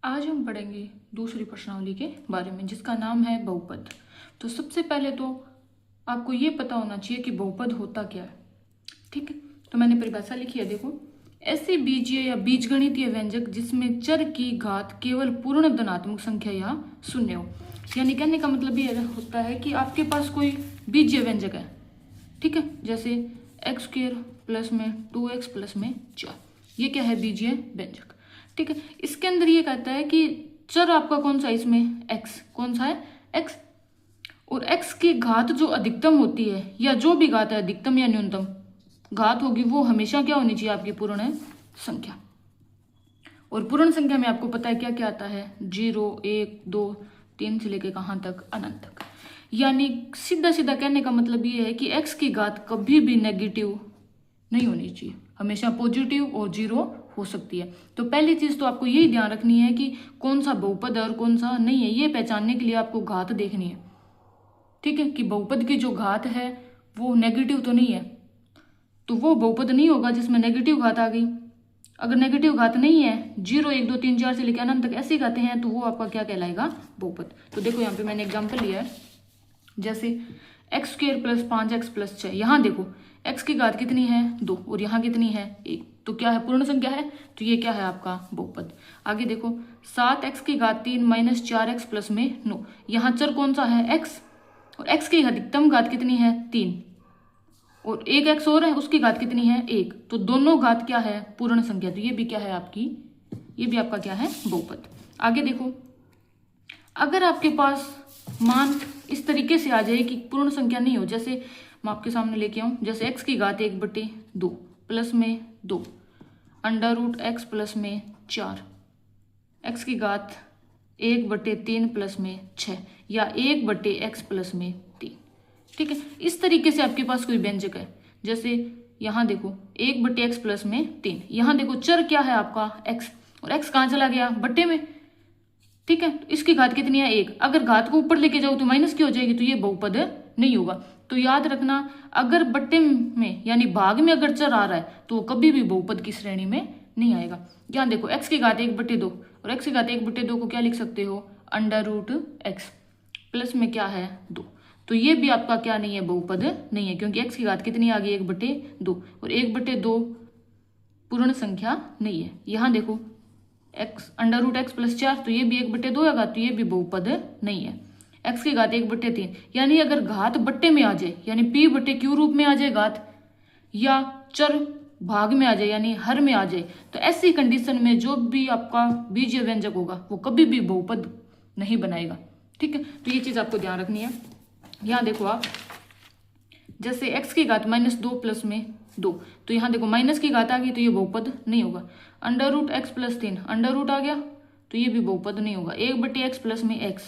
आज हम पढ़ेंगे दूसरी प्रश्नावली के बारे में जिसका नाम है बहुपद। तो सबसे पहले तो आपको ये पता होना चाहिए कि बहुपद होता क्या है। ठीक है, तो मैंने परिभाषा लिखी है, देखो। ऐसे बीजीय या बीजगणितीय व्यंजक जिसमें चर की घात केवल पूर्ण धनात्मक संख्या या शून्य हो। यानी कहने का मतलब ये होता है कि आपके पास कोई बीजीय व्यंजक है, ठीक है, जैसे एक्स स्क्वायर प्लस में 2x प्लस में 4, ये क्या है, बीजीय व्यंजक। ठीक है, इसके अंदर ये कहता है कि चर आपका कौन सा है, इसमें x, कौन सा है, x, और x की घात जो अधिकतम होती है या जो भी घात है अधिकतम या न्यूनतम घात होगी वो हमेशा क्या होनी चाहिए, आपकी पूर्ण संख्या। और पूर्ण संख्या में आपको पता है क्या क्या आता है, 0 1 2 3 से लेके कहाँ तक, अनंत तक। यानी सीधा सीधा कहने का मतलब ये है कि x की घात कभी भी नेगेटिव नहीं होनी चाहिए, हमेशा पॉजिटिव और 0 हो सकती है। तो पहली चीज तो आपको यही ध्यान रखनी है कि कौन सा बहुपद है और कौन सा नहीं है, ये पहचानने के लिए आपको घात देखनी है। ठीक है, कि बहुपद की जो घात है वो नेगेटिव तो नहीं है, तो वो बहुपद नहीं होगा जिसमें नेगेटिव घात आ गई। अगर नेगेटिव घात नहीं है, 0 1 2 3 4 से लेकर अनंत तक ऐसी घातें हैं, तो वो आपका क्या कहलाएगा, बहुपद। तो देखो यहाँ पे मैंने एग्जाम्पल लिया है, जैसे x square plus 5x plus 6। यहाँ देखो x की घात कितनी है, 2, और यहाँ कितनी है, 1, तो क्या है, पूर्ण संख्या है, तो ये क्या है आपका बहुपद। आगे देखो 7x की घात 3 माइनस 4x प्लस में 9। यहाँ चर कौन सा है, x, और x की अधिकतम घात कितनी है, 3, और एक x और है उसकी घात कितनी है, 1, तो दोनों घात क्या है, पूर्ण संख्या, तो ये भी क्या है आपकी, ये भी आपका क्या है, बहुपद। आगे देखो, अगर आपके पास मान इस तरीके से आ जाए कि पूर्ण संख्या नहीं हो, जैसे मैं आपके सामने लेके आऊं, जैसे x की घात 1/2 प्लस में 2 अंडर रूट x प्लस में 4, x की घात 1/3 प्लस में 6, या 1/x प्लस में 3। ठीक है, इस तरीके से आपके पास कोई व्यंजक है, जैसे यहाँ देखो 1/x प्लस में 3, यहाँ देखो चर क्या है आपका x, और x कहाँ चला गया, बट्टे में। ठीक है, तो इसकी घात कितनी है, 1, अगर घात को ऊपर लेके जाओ तो माइनस की हो जाएगी, तो ये बहुपद नहीं होगा। तो याद रखना, अगर बट्टे में यानी भाग में अगर चर आ रहा है तो वो कभी भी बहुपद की श्रेणी में नहीं आएगा। यहाँ देखो x की घात 1/2, और x की घात 1/2 को क्या लिख सकते हो, अंडर रूट x प्लस में क्या है, 2, तो ये भी आपका क्या नहीं है, बहुपद नहीं है, क्योंकि x की घात कितनी आ गई, 1/2, और 1/2 पूर्ण संख्या नहीं है। यहाँ देखो x under root x plus 4, तो ये भी 1/2 है, तो ये भी बहुपद नहीं है। x की घात 1/3, यानी अगर घात बट्टे में आ जाए यानी p/q रूप में आ जाए घात, या चर भाग में आ जाए यानी हर में आ जाए, तो ऐसी कंडीशन में जो भी आपका बीजीय व्यंजक होगा वो कभी भी बहुपद नहीं बनाएगा। ठीक है, तो ये चीज आपको ध्यान रखनी है। यहाँ देखो आप, जैसे x की घात -2 प्लस में 2, तो यहाँ देखो माइनस की घात आ गई, तो ये बहुपद नहीं होगा। Under root x plus 3, under root आ गया, तो ये भी बहुपद नहीं होगा। 1/x प्लस में x,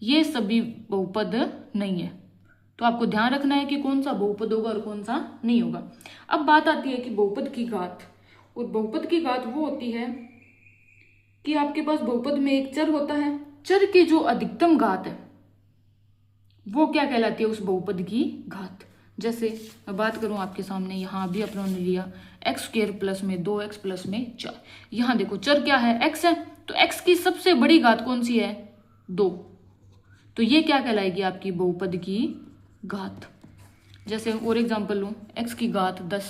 ये सभी बहुपद नहीं है। तो आपको ध्यान रखना है कि कौन सा बहुपद होगा और कौन सा नहीं होगा। अब बात आती है कि बहुपद की घात, और बहुपद की घात वो होती है कि आपके पास बहुपद में एक चर होता है, चर की जो अधिकतम घात है वो क्या कहलाती है, उस बहुपद की घात। जैसे मैं बात करूं आपके सामने, यहाँ भी अपनों ने लिया एक्स स्क्वायर प्लस में 2x प्लस में 4। यहाँ देखो चर क्या है, x है, तो x की सबसे बड़ी घात कौन सी है, 2, तो ये क्या कहलाएगी, आपकी बहुपद की घात। जैसे और एग्जांपल लूँ, x की घात 10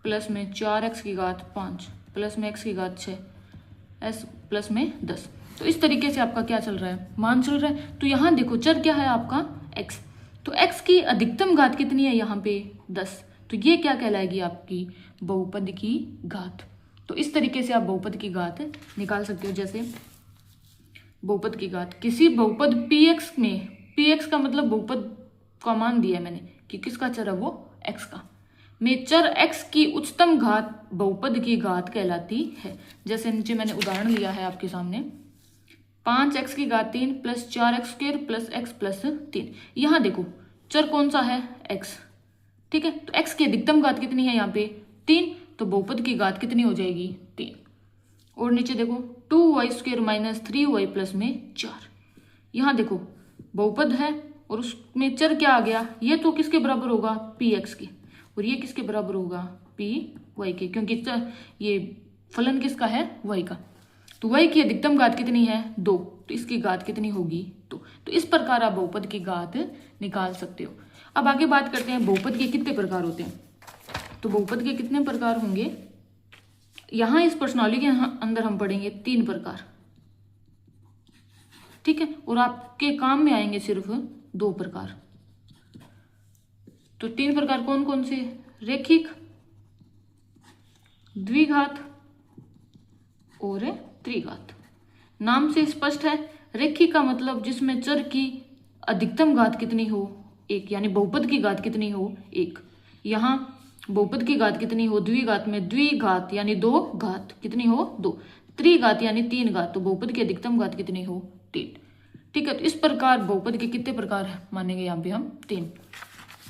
प्लस में 4x की घात 5 प्लस में x की घात 6 s प्लस में 10। तो इस तरीके से आपका क्या चल रहा है, मान चल रहा है। तो यहाँ देखो चर क्या है आपका x, तो x की अधिकतम घात कितनी है, यहाँ पे 10, तो ये क्या कहलाएगी, आपकी बहुपद की घात। तो इस तरीके से आप बहुपद की घात निकाल सकते हो। जैसे बहुपद की घात, किसी बहुपद px में, px का मतलब बहुपद का मान दिया है मैंने कि किसका चर है, वो x का, में चर x की उच्चतम घात बहुपद की घात कहलाती है। जैसे नीचे मैंने उदाहरण लिया है आपके सामने, 5x की घात 3 plus 4x square plus x plus 3। यहाँ देखो चर कौन सा है, x। ठीक है, तो x की अधिकतम घात कितनी है, यहाँ पे 3, तो बहुपद की घात कितनी हो जाएगी, 3। और नीचे देखो 2y square minus 3y plus में 4। यहाँ देखो बहुपद है और उसमें चर क्या आ गया, ये तो किसके बराबर होगा, px के, और ये किसके बराबर होगा, py के, क्योंकि ये फलन किसका है, y का। तो y की अधिकतम घात कितनी है 2, तो इसकी घात कितनी होगी 2। तो इस प्रकार आप बहुपद की घात निकाल सकते हो। अब आगे बात करते हैं बहुपद के कितने प्रकार होते हैं। तो बहुपद के कितने प्रकार होंगे, यहाँ इस प्रश्नावली के अंदर हम पढ़ेंगे 3 प्रकार, ठीक है, और आपके काम में आएंगे सिर्फ 2 प्रकार। तो 3 प्रकार कौन कौन से, रेखिक, द्विघात और त्रिघात। नाम से स्पष्ट है, रेखिक का मतलब जिसमें चर की अधिकतम घात कितनी हो 1, यानी बहुपद की घात कितनी हो 1। यहाँ बहुपद की घात कितनी हो, द्विघात में द्विघात यानी 2 घात कितनी हो 2, त्रिघात यानी 3 घात, तो बहुपद की अधिकतम घात कितनी हो 3, ठीक है। तो इस प्रकार बहुपद के कितने प्रकार मानेंगे यहाँ पे हम 3।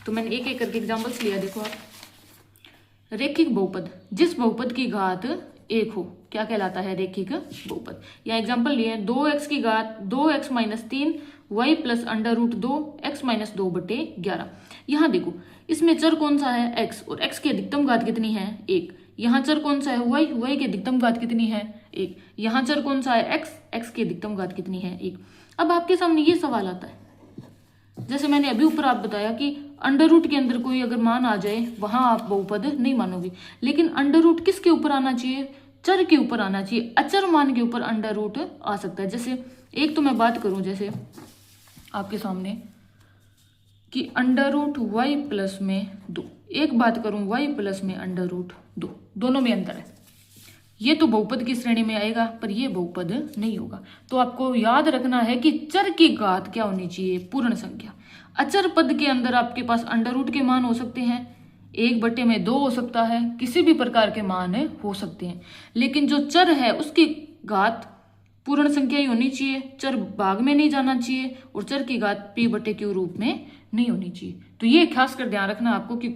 तो मैंने एक एक करके एग्जाम्पल्स लिया, देखो आप। रेखिक बहुपद, जिस बहुपद की घात 1 हो क्या कहलाता है, रेखिक बहुपद। यहाँ एग्जाम्पल लिए 2x की घात 2x minus 3 y plus under root 2x minus 2/11। यहाँ देखो इसमें चर कौन सा है x, और x की अधिकतम घात कितनी है 1। यहाँ चर कौन सा है y की अधिकतम घात कितनी है 1। यहाँ चर कौन सा है x की अधिकतम घात कितनी है 1। अब आपके सामने ये सवाल आता है, जैसे मैंने अभी ऊपर आप बताया कि अंडर रूट के अंदर कोई अगर मान आ जाए वहां आप बहुपद नहीं मानोगे, लेकिन अंडर रूट किसके ऊपर आना चाहिए, चर के ऊपर आना चाहिए। अचर मान के ऊपर अंडर रूट आ सकता है। जैसे एक तो मैं बात करूं जैसे आपके सामने कि अंडर रूट y प्लस में 2, एक बात करूं y प्लस में अंडर रूट 2, दोनों में अंतर है। ये तो बहुपद की श्रेणी में आएगा पर ये बहुपद नहीं होगा। तो आपको याद रखना है कि चर की घात क्या होनी चाहिए, पूर्ण संख्या। अचर पद के अंदर आपके पास अंडर रूट के मान हो सकते हैं, 1/2 हो सकता है, किसी भी प्रकार के मान हो सकते हैं, लेकिन जो चर है उसकी घात पूर्ण संख्या ही होनी चाहिए, चर भाग में नहीं जाना चाहिए, और चर की घात p/q रूप में नहीं होनी चाहिए। तो ये खास कर ध्यान रखना आपको कि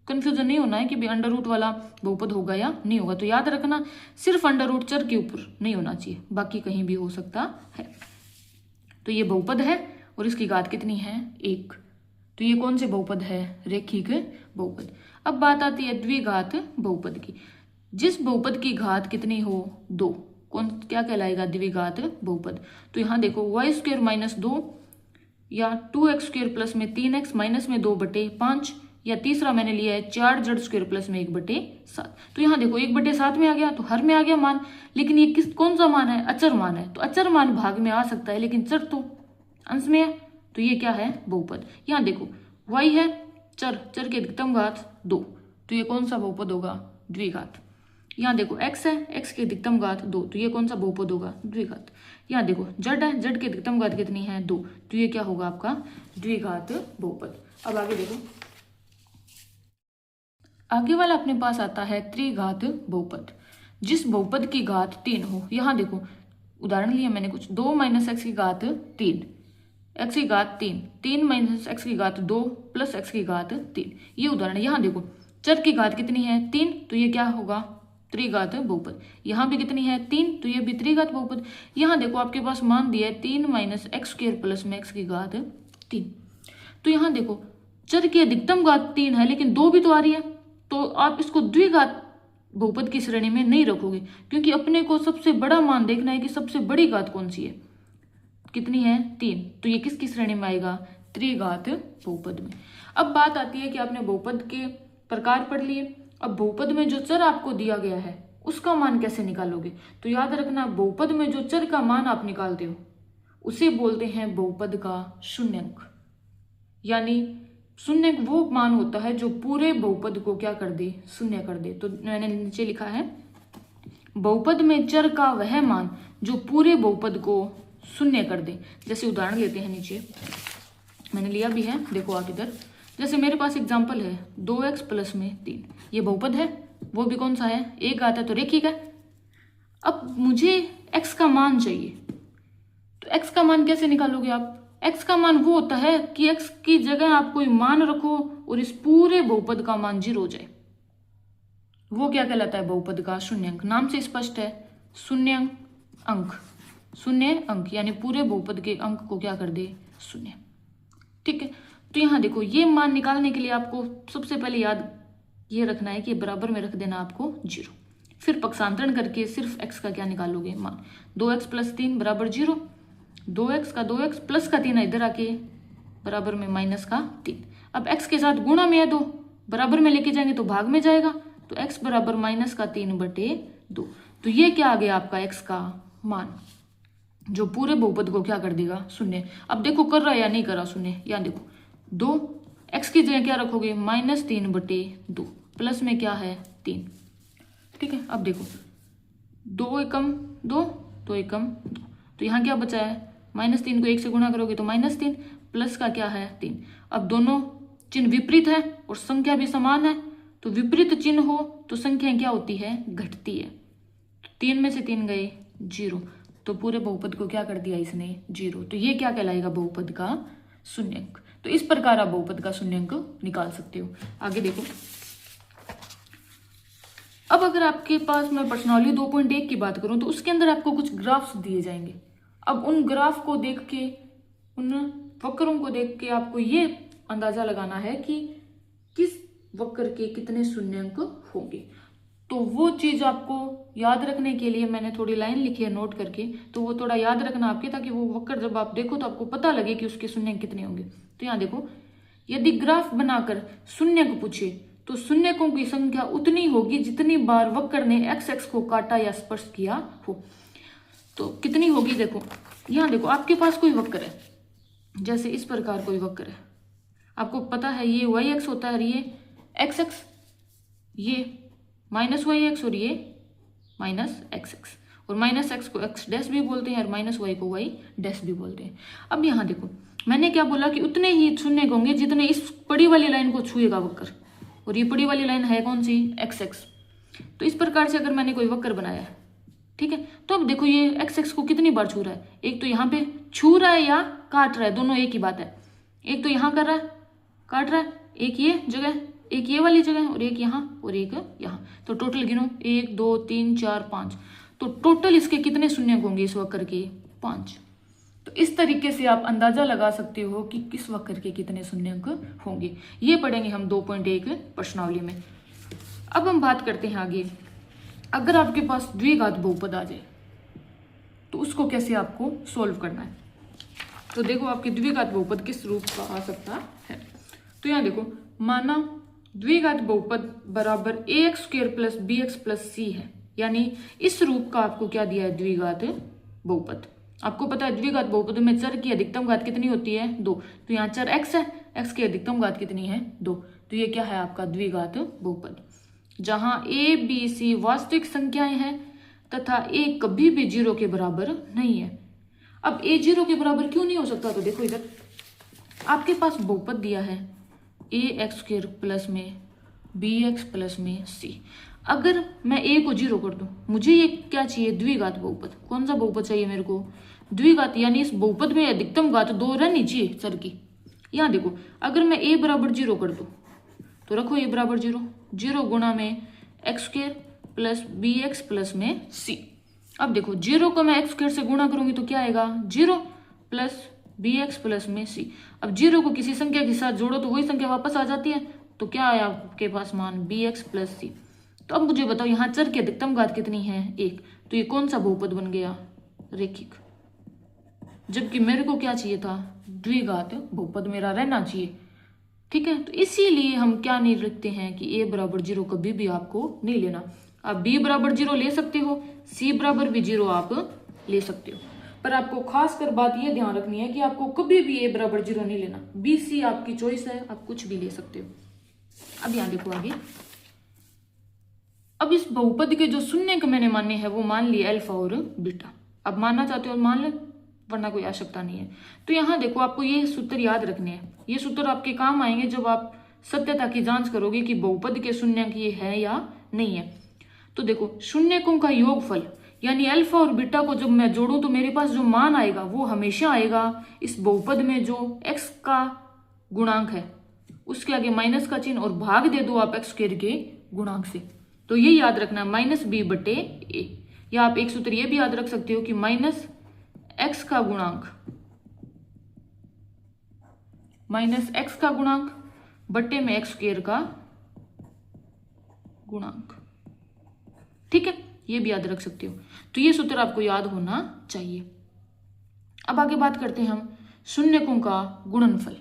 कंफ्यूजन नहीं होना है कि भाई अंडर रूट वाला बहुपद होगा या नहीं होगा। तो याद रखना सिर्फ अंडर रूट चर के ऊपर नहीं होना चाहिए, बाकी कहीं भी हो सकता है। तो ये बहुपद है और इसकी घात कितनी है 1। तो ये कौन से बहुपद है, रेखिक बहुपद। अब बात आती है द्विघात बहुपद की, जिस बहुपद की घात कितनी हो 2, कौन क्या कहलाएगा, द्विघात बहुपद। तो यहाँ देखो y² माइनस 2 या 2x² प्लस में 3x माइनस में 2/5, या तीसरा मैंने लिया है 4z² प्लस में 1/7। तो यहाँ देखो 1/7 में आ गया तो हर में आ गया मान, लेकिन ये कौन सा मान है, अचर मान है। तो अचर मान भाग में आ सकता है लेकिन चर तो अंश में है, तो ये क्या है बहुपद। यहाँ देखो y है चर की अधिकतम घात 2, तो ये कौन सा बहुपद होगा, द्विघात। यहाँ देखो x है, x की अधिकतम घात 2, तो ये कौन सा बहुपद होगा, द्विघात। यहाँ देखो z है, z की अधिकतम घात कितनी है 2, तो ये क्या होगा आपका द्विघात बहुपद। अब आगे देखो, आगे वाला अपने पास आता है त्रिघात बहुपद, जिस बहुपद की घात 3 हो। यहाँ देखो उदाहरण लिया मैंने कुछ, 2 माइनस एक्स की घात 3, एक्स की घात 3, 3 माइनस एक्स की घात 2 प्लस एक्स की घात 3, ये उदाहरण। यहाँ देखो चर की घात कितनी है 3, तो ये क्या होगा त्रिघात बहुपद। यहाँ भी कितनी है 3, तो ये भी त्रिघात बहुपद। यहाँ देखो आपके पास मान दिया है 3 माइनस x² प्लस में एक्स की घात 3, तो यहाँ देखो चर की अधिकतम घात 3 है लेकिन 2 भी तो आ रही है, तो आप इसको द्विघात बहुपद की श्रेणी में नहीं रखोगे, क्योंकि अपने को सबसे बड़ा मान देखना है कि सबसे बड़ी घात कौन सी है, कितनी है 3, तो ये किसकी श्रेणी में आएगा, त्रिघात बहुपद में। अब बात आती है कि आपने बहुपद के प्रकार पढ़ लिए, अब बहुपद में जो चर आपको दिया गया है उसका मान कैसे निकालोगे। तो याद रखना बहुपद में जो चर का मान आप निकालते हो उसे बोलते हैं बहुपद का शून्यंक, यानी शून्यंक वो मान होता है जो पूरे बहुपद को क्या कर दे, शून्य कर दे। तो मैंने नीचे लिखा है बहुपद में चर का वह मान जो पूरे बहुपद को शून्य कर दे। जैसे उदाहरण लेते हैं, नीचे मैंने लिया भी है, देखो आप इधर, जैसे मेरे पास एग्जांपल है 2x प्लस में 3, ये बहुपद है, वो भी कौन सा है, एक घात है तो रेखिक है। अब मुझे x का मान चाहिए, तो x का मान कैसे निकालोगे आप, x का मान वो होता है कि x की जगह आप कोई मान रखो और इस पूरे बहुपद का मान 0 हो जाए, वो क्या कहलाता है, बहुपद का शून्यंक। नाम से स्पष्ट है, शून्य अंक, शून्य अंक यानी पूरे बहुपद के अंक को क्या कर दे, शून्य, ठीक है। तो यहाँ देखो ये मान निकालने के लिए आपको सबसे पहले याद ये रखना है कि बराबर में रख देना आपको 0, फिर पक्षांतरण करके सिर्फ x का क्या निकालोगे, मान। 2x + 3 = 0, 2x का 2x प्लस का 3 इधर आके बराबर में माइनस का 3। अब x के साथ गुणा में है 2, बराबर में लेके जाएंगे तो भाग में जाएगा, तो x बराबर -3/2। तो ये क्या आ गया आपका x का मान, जो पूरे बहुपद को क्या कर देगा, शून्य। अब देखो कर रहा है या नहीं कर रहा शून्य, यहाँ देखो 2, x की जगह क्या रखोगे, -3/2, प्लस में क्या है 3। ठीक है, अब देखो 2 एकम 2, 2 एकम 2, तो यहाँ क्या बचा है, -3 को 1 से गुणा करोगे तो -3, प्लस का क्या है 3। अब दोनों चिन्ह विपरीत है और संख्या भी समान है, तो विपरीत चिन्ह हो तो संख्या क्या होती है, घटती है। तो 3 में से 3 गए 0, तो पूरे बहुपद को क्या कर दिया इसने, 0। तो ये क्या कहलाएगा, बहुपद का शून्यंक। तो इस प्रकार आप बहुपद का शून्यंक निकाल सकते हो। आगे देखो, अब अगर आपके पास मैं प्रश्नावली 2.1 की बात करूं तो उसके अंदर आपको कुछ ग्राफ्स दिए जाएंगे। अब उन ग्राफ को देख के, उन वक्रों को देख के आपको ये अंदाजा लगाना है कि किस वक्र के कितने शून्यंक होंगे। तो वो चीज आपको याद रखने के लिए मैंने थोड़ी लाइन लिखी है नोट करके, तो वो थोड़ा याद रखना आपके, ताकि वो वक्र जब आप देखो तो आपको पता लगे कि उसके शून्यंक कितने होंगे। तो यहाँ देखो, यदि ग्राफ बनाकर शून्यंक पूछे तो शून्यकों की संख्या उतनी होगी जितनी बार वक्र ने एक्स एक्स को काटा या स्पर्श किया हो। तो कितनी होगी, देखो यहाँ देखो, आपके पास कोई वक्र है, जैसे इस प्रकार कोई वक्र है, आपको पता है ये वाई एक्स होता है और ये एक्स एक्स, ये -yx और ये -xx, और -x को x डैश भी बोलते हैं और -y को y डैश भी बोलते हैं। अब यहाँ देखो, मैंने क्या बोला कि उतने ही शून्य होंगे जितने इस पड़ी वाली लाइन को छुएगा वक्र, और ये पड़ी वाली लाइन है कौन सी, xx। तो इस प्रकार से अगर मैंने कोई वक्र बनाया है, ठीक है, तो अब देखो ये xx को कितनी बार छू रहा है, एक तो यहाँ पे छू रहा है या काट रहा है, दोनों एक ही बात है। एक तो यहाँ कर रहा है, काट रहा है, एक ये जगह, एक ये वाली जगह, और एक यहाँ और एक यहाँ। तो टोटल गिनो, 1 2 3 4 5, तो टोटल इसके कितने शून्य होंगे इस वक्र के, 5। तो इस तरीके से आप अंदाजा लगा सकते हो कि किस वक्र के कितने शून्यंक होंगे। ये पढ़ेंगे हम 2.1 प्रश्नावली में। अब हम बात करते हैं आगे, अगर आपके पास द्विघात बहुपद आ जाए तो उसको कैसे आपको सोल्व करना है। तो देखो, आपके द्विघात बहुपद किस रूप का आ सकता है। तो यहाँ देखो, माना द्विघात बहुपद बराबर ax² + bx + c है, यानी इस रूप का आपको क्या दिया है, द्विघात बहुपद। आपको पता है द्विघात बहुपद में चर की अधिकतम घात कितनी होती है, 2। तो यहाँ चर x है, x की अधिकतम घात कितनी है, 2। तो ये क्या है आपका द्विघात बहुपद, जहां a b c वास्तविक संख्याएं हैं तथा a कभी भी 0 के बराबर नहीं है। अब a 0 के बराबर क्यों नहीं हो सकता, तो देखो इधर आपके पास बहुपद दिया है ax² प्लस में bx प्लस में c। अगर मैं a को 0 कर दूं, मुझे ये क्या चाहिए, द्विघात बहुपद। कौन सा बहुपद चाहिए मेरे को, द्विघात, यानी इस बहुपद में अधिकतम घात 2 रहनी चाहिए चर की। यहाँ देखो, अगर मैं a बराबर 0 कर दूं तो रखो a बराबर 0, 0 गुणा में x² प्लस bx प्लस में c। अब देखो 0 को मैं x² से गुणा करूंगी तो क्या आएगा, 0 प्लस bx प्लस में c। अब 0 को किसी संख्या के साथ जोड़ो तो वही संख्या वापस आ जाती है, तो क्या आया आपके पास मान, bx प्लस c। तो अब मुझे बताओ यहाँ चर की अधिकतम घात कितनी है, 1। तो ये कौन सा बहुपद बन गया, रेखिक। जबकि मेरे को क्या चाहिए था, द्विघात बहुपद मेरा रहना चाहिए। ठीक है, तो इसीलिए हम क्या नहीं लिखते हैं कि a बराबर 0 कभी भी आपको नहीं लेना। आप b बराबर 0 ले सकते हो, c बराबर भी 0 आप ले सकते हो, पर आपको खास कर बात ये ध्यान रखनी है कि आपको कभी भी a बराबर 0 नहीं लेना। b c आपकी चॉइस है, आप कुछ भी ले सकते हो। अब यहाँ देखो आगे, अब इस बहुपद के जो शून्यंक मैंने माने हैं वो मान लिए अल्फा और बीटा। अब मानना चाहते हो मान ले, वरना कोई आवश्यकता नहीं है। तो यहाँ देखो, आपको ये सूत्र याद रखने हैं। ये सूत्र आपके काम आएंगे जब आप सत्यता की जांच करोगे कि बहुपद के शून्यंक ये है या नहीं है। तो देखो, शून्यकों का योगफल यानी अल्फा और बीटा को जब मैं जोड़ूं तो मेरे पास जो मान आएगा वो हमेशा आएगा इस बहुपद में जो x का गुणांक है उसके आगे माइनस का चिन्ह, और भाग दे दो आप x² के गुणांक से। तो ये याद रखना, -b/a। या आप एक सूत्र ये भी याद रख सकते हो कि -x का गुणांक बट्टे में x² का गुणांक। ठीक है, ये भी याद रख सकते हो। तो ये सूत्र आपको याद होना चाहिए। अब आगे बात करते हैं हम शून्यकों का गुणनफल।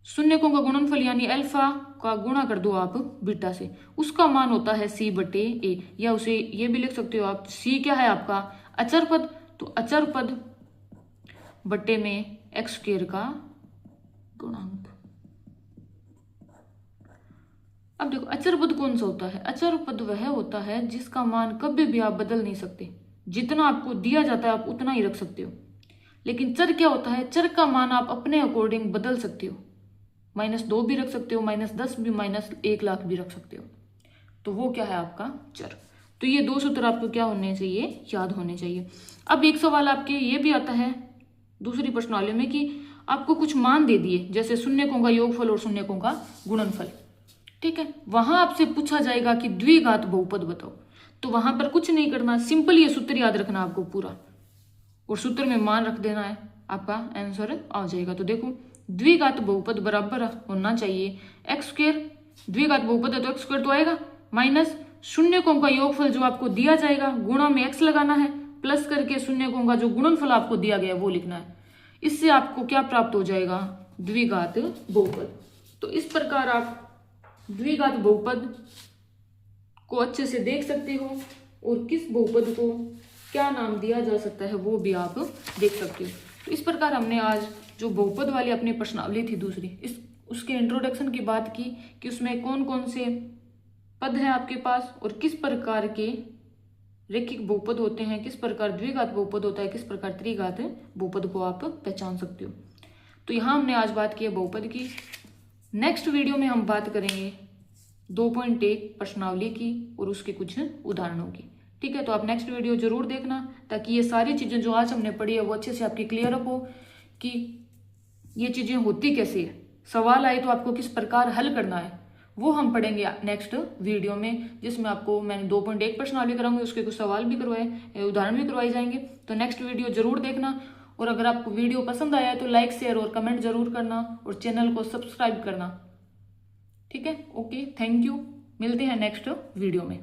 शून्यकों का गुणनफल यानी अल्फा का गुणा कर दो आप बीटा से, उसका मान होता है c बटे a, या उसे ये भी लिख सकते हो आप, c क्या है आपका अचर पद, तो अचर पद बटे में एक्स स्क्वायर का गुणांक। अब देखो अचर पद कौन सा होता है, अचर पद वह होता है जिसका मान कभी भी आप बदल नहीं सकते, जितना आपको दिया जाता है आप उतना ही रख सकते हो। लेकिन चर क्या होता है, चर का मान आप अपने अकॉर्डिंग बदल सकते हो, -2 भी रख सकते हो, -10 भी, -1,00,000 भी रख सकते हो। तो वो क्या है आपका चर। तो ये दो सूत्र आपको क्या होने चाहिए, याद होने चाहिए। अब एक सवाल आपके ये भी आता है दूसरी प्रश्नावली में कि आपको कुछ मान दे दिए, जैसे शून्यकों का योगफल और शून्यकों का गुणनफल, ठीक है, वहां आपसे पूछा जाएगा कि द्विघात बहुपद बताओ। तो वहां पर कुछ नहीं करना, सिंपल ये सूत्र याद रखना आपको पूरा, और सूत्र में मान रख देना है, आपका आंसर आ जाएगा। तो देखो द्विघात बहुपद बराबर होना चाहिए एक्स स्क्वायर, द्विघात बहुपद है तो एक्स स्क्वायर तो आएगा, माइनस शून्यकों का योगफल जो आपको दिया जाएगा, गुणा में एक्स लगाना है, प्लस करके शून्यकों का जो गुणनफल आपको दिया गया वो लिखना है। इससे आपको क्या प्राप्त हो जाएगा, द्विघात बहुपद। तो इस प्रकार आप द्विघात बहुपद को अच्छे से देख सकते हो, और किस बहुपद को क्या नाम दिया जा सकता है वो भी आप देख सकते हो। तो इस प्रकार हमने आज जो बहुपद वाली अपनी प्रश्नावली थी दूसरी, उसके इंट्रोडक्शन की बात की कि उसमें कौन कौन से पद हैं आपके पास, और किस प्रकार के रैखिक बहुपद होते हैं, किस प्रकार द्विघात बहुपद होता है, किस प्रकार त्रिघात बहुपद को आप पहचान सकते हो। तो यहाँ हमने आज बात की है बहुपद की। नेक्स्ट वीडियो में हम बात करेंगे 2.1 प्रश्नावली की और उसके कुछ उदाहरणों की, ठीक है। तो आप नेक्स्ट वीडियो जरूर देखना, ताकि ये सारी चीज़ें जो आज हमने पढ़ी है वो अच्छे से आपकी क्लियर अप हो कि ये चीज़ें होती कैसे है, सवाल आए तो आपको किस प्रकार हल करना है, वो हम पढ़ेंगे नेक्स्ट वीडियो में, जिसमें आपको मैंने 2.1 प्रश्नावली कराऊंगी, उसके कुछ सवाल भी करवाए, उदाहरण भी करवाए जाएंगे। तो नेक्स्ट वीडियो जरूर देखना, और अगर आपको वीडियो पसंद आया है तो लाइक शेयर और कमेंट जरूर करना, और चैनल को सब्सक्राइब करना, ठीक है। ओके, थैंक यू, मिलते हैं नेक्स्ट वीडियो में।